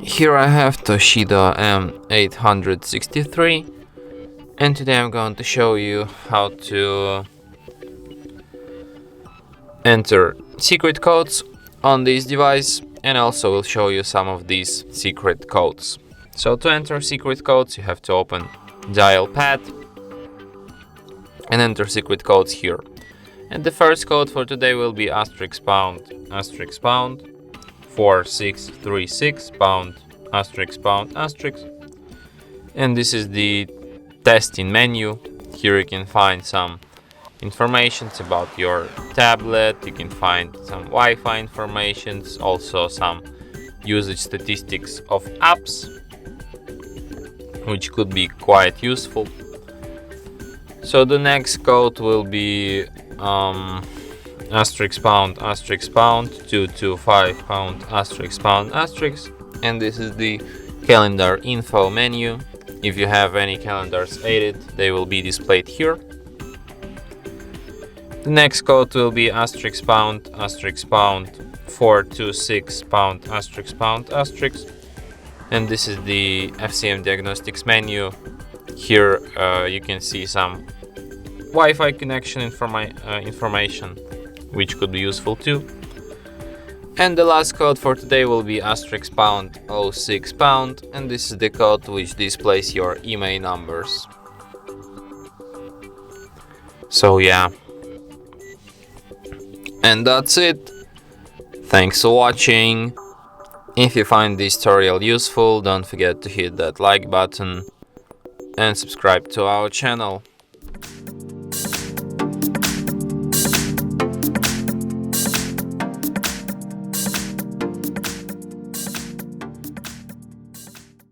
Here I have TOSCIDO M863, and today I'm going to show you how to enter secret codes on this device, and also will show you some of these secret codes. So to enter secret codes, you have to open dial pad and enter secret codes here. And the first code for today will be *## 4636 *##, and this is the testing menu. Here you can find some information about your tablet, you can find some Wi-Fi informations, also some usage statistics of apps, which could be quite useful. So the next code will be *## 225 *##, and this is the calendar info menu. If you have any calendars added, they will be displayed here. The next code will be *## 426 *##, and this is the FCM Diagnostics menu. Here you can see some Wi-Fi connection information, which could be useful too. And the last code for today will be *## 06 #, and this is the code which displays your email numbers. So yeah, and that's it. Thanks for watching. If you find this tutorial useful, don't forget to hit that like button and subscribe to our channel.